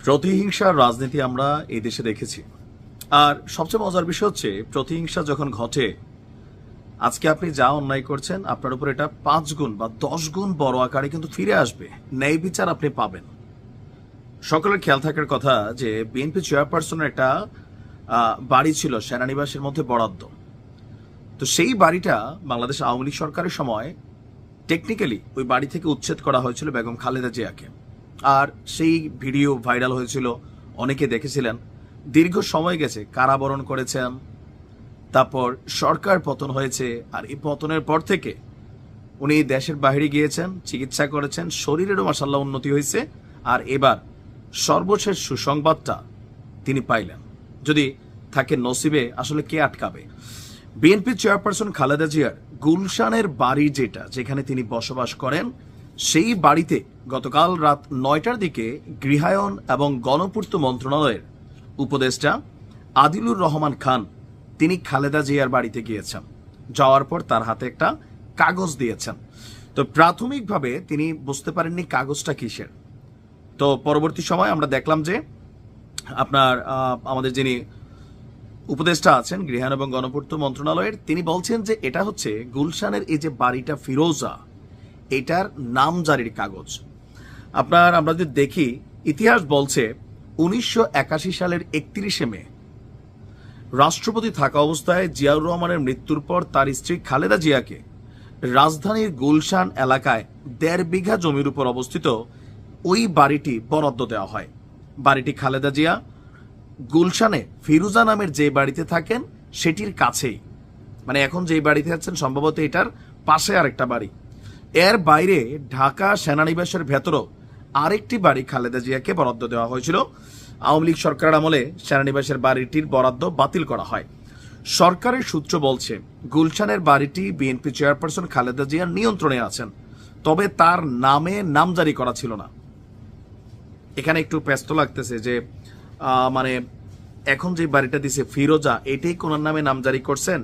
প্রতিহিংসার রাজনীতি আমরা এই দেশে দেখেছি। আর সবচেয়ে মজার বিষয় হচ্ছে, প্রতিহিংসা যখন ঘটে, আজকে আপনি যা অন্যায় করছেন আপনার উপর এটা 5 গুণ বা 10 গুণ বড় আকারে কিন্তু ফিরে আসবে। ন্যায় বিচার আপনি পাবেন। সকলের খেয়াল থাকার কথা যে বিএনপি চেয়ারপারসনের একটা বাড়ি ছিল সেনানিবাসের মধ্যে বরাদ্দ। তো সেই বাড়িটা বাংলাদেশ আওয়ামী লীগ সরকারের সময় টেকনিক্যালি ওই বাড়ি থেকে উচ্ছেদ করা হয়েছিল বেগম খালেদা জিয়াকে। আর সেই ভিডিও ভাইরাল হয়েছিল, অনেকে দেখেছিলেন। দীর্ঘ সময় গেছে, কারাবরণ করেছেন, তারপর সরকার পতন হয়েছে। আর এই পতনের পর থেকে উনি দেশের বাইরে গিয়েছেন, চিকিৎসা করেছেন, শরীরেরও মাশাআল্লাহ উন্নতি হয়েছে। আর এবার সর্বশেষ সুসংবাদটা তিনি পাইলেন। যদি থাকে নসিবে, আসলে কে আটকাবে? বিএনপি চেয়ারপারসন খালেদা জিয়ার গুলশানের বাড়ি, যেখানে তিনি বসবাস করেন, সেই বাড়িতে গতকাল রাত 9টার দিকে গৃহায়ন এবং গণপূর্ত মন্ত্রণালয়ের উপদেষ্টা আদিলুর রহমান খান তিনি খালেদা জিয়ার বাড়িতে গিয়েছেন। যাওয়ার পর তার হাতে একটা কাগজ দিয়েছেন। তো প্রাথমিকভাবে তিনি বুঝতে পারেননি কাগজটা কিসের। তো পরবর্তী সময় আমরা দেখলাম যে আপনার আমাদের যিনি উপদেষ্টা আছেন গৃহায়ন এবং গণপূর্ত মন্ত্রণালয়ের, তিনি বলছেন যে এটা হচ্ছে গুলশানের এই যে বাড়িটা ফিরোজা, এটার নামজারির কাগজ। আমরা যদি দেখি, ইতিহাস বলছে 1981 সালের 31শে মে রাষ্ট্রপতি থাকা অবস্থায় জিয়াউর রহমানের মৃত্যুর পর তার স্ত্রী খালেদা জিয়াকে রাজধানীর গুলশান এলাকায় 1.5 বিঘা জমির উপর অবস্থিত ওই বাড়িটি বরাদ্দ দেওয়া হয়। বাড়িটি খালেদা জিয়া গুলশানে ফিরোজা নামের যে বাড়িতে থাকেন সেটির কাছেই, মানে এখন যে বাড়িতে আছেন সম্ভবত এটার পাশে আরেকটা বাড়ি। এর বাইরে ঢাকা সেনানিবাসের ভেতরও আরেকটি বাড়ি খালেদা জিয়াকে বরাদ্দ দেওয়া হয়েছিল। আওয়ামী লীগ সরকারের আমলে সেনানিবাসের বাড়িটির বরাদ্দ বাতিল করা হয়। সরকারের সূত্র বলছে গুলশানের বাড়িটি বিএনপি চেয়ারপারসন খালেদা জিয়ার নিয়ন্ত্রণে আছেন, তবে তার নামে নামজারি করা ছিল না। এখানে একটু ব্যস্ত লাগতেছে যে মানে এখন যে বাড়িটা দিছে ফিরোজা, এটাই কোনার নামে নামজারি করছেন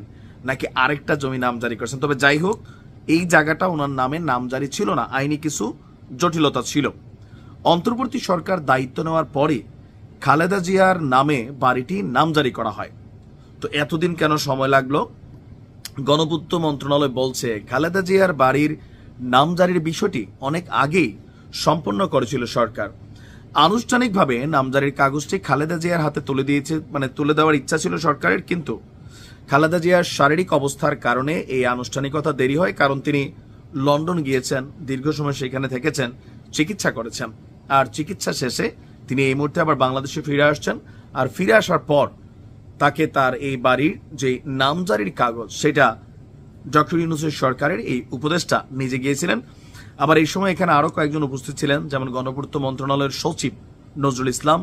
নাকি আরেকটা জমি নামজারি করছেন। তবে যাই হোক, এই জায়গাটা ওনার নামে নামজারি ছিল না, আইনি কিছু জটিলতা ছিল। অন্তর্বর্তী সরকার দায়িত্ব নেওয়ার পরে খালেদা জিয়ার নামে বাড়িটি নামজারি করা হয়। তো এতদিন কেন সময় লাগলো? গণপূর্ত মন্ত্রণালয় বলছে খালেদা জিয়ার বাড়ির নামজারির বিষয়টি অনেক আগেই সম্পন্ন করেছিল সরকার। আনুষ্ঠানিকভাবে নামজারির কাগজটি খালেদা জিয়ার হাতে তুলে দেওয়ার ইচ্ছা ছিল সরকারের, কিন্তু খালেদা জিয়ার শারীরিক অবস্থার কারণে এই আনুষ্ঠানিকতা দেরি হয়। কারণ তিনি লন্ডন গিয়েছেন, দীর্ঘ সময় সেখানে থেকেছেন, চিকিৎসা করেছেন। আর চিকিৎসা শেষে তিনি এই মুহূর্তে আবার বাংলাদেশে ফিরে আসছেন। আর ফিরে আসার পর তাকে তার এই বাড়ির যে নামজারির কাগজ, সেটা ডক্টর ইউনূসের সরকারের এই উপদেষ্টা নিজে গিয়েছিলেন। আবার এই সময় এখানে আরো কয়েকজন উপস্থিত ছিলেন, যেমন গণপূর্ত মন্ত্রণালয়ের সচিব নজরুল ইসলাম,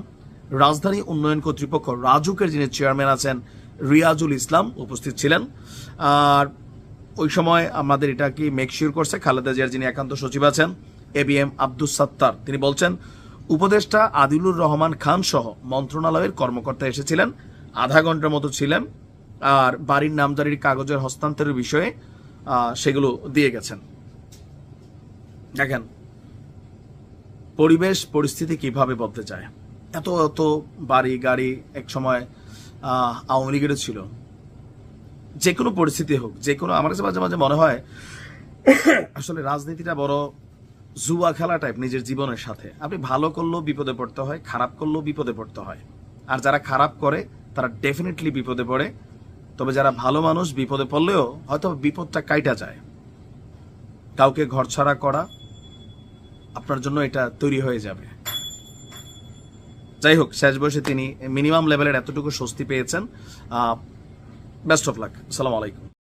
রাজধানী উন্নয়ন কর্তৃপক্ষ রাজুকের যিনি চেয়ারম্যান আছেন রিয়াজুল ইসলাম উপস্থিত ছিলেন। আর ওই সময় আমাদের এটা কি মেকশিওর করছে খালেদা জিয়ার যিনি একান্ত সচিব আছেন ABM আব্দুস সাত্তার, তিনি বলছেন উপদেষ্টা আদিলুর রহমান খান সহ মন্ত্রণালয়ের কর্মকর্তা এসেছিলেন, আধা ঘন্টার মতো ছিলেন। আর বাড়ির নামজারির কাগজের হস্তান্তরের বিষয়ে সেগুলো দিয়ে গেছেন। দেখেন পরিবেশ পরিস্থিতি কিভাবে বদলে যায়। এত এত বাড়ি গাড়ি এক সময় আওয়ামী লীগেরও ছিল। যে কোনো পরিস্থিতি হোক, যে কোনো, আমার কাছে মাঝে মাঝে মনে হয় আসলে রাজনীতিটা বড় জুয়া খেলা টাইপ নিজের জীবনের সাথে। আপনি ভালো করলেও বিপদে পড়তে হয়, খারাপ করলেও বিপদে পড়তে হয়। আর যারা খারাপ করে তারা ডেফিনেটলি বিপদে পড়ে। তবে যারা ভালো মানুষ বিপদে পড়লেও হয়তো বিপদটা কাইটা যায়। কাউকে ঘরছাড়া করা আপনার জন্য এটা তৈরি হয়ে যাবে। যাই হোক, শেষ বয়সে তিনি মিনিমাম লেভেলের এতটুকু স্বস্তি পেয়েছেন। Best of luck. আসসালামু আলাইকুম।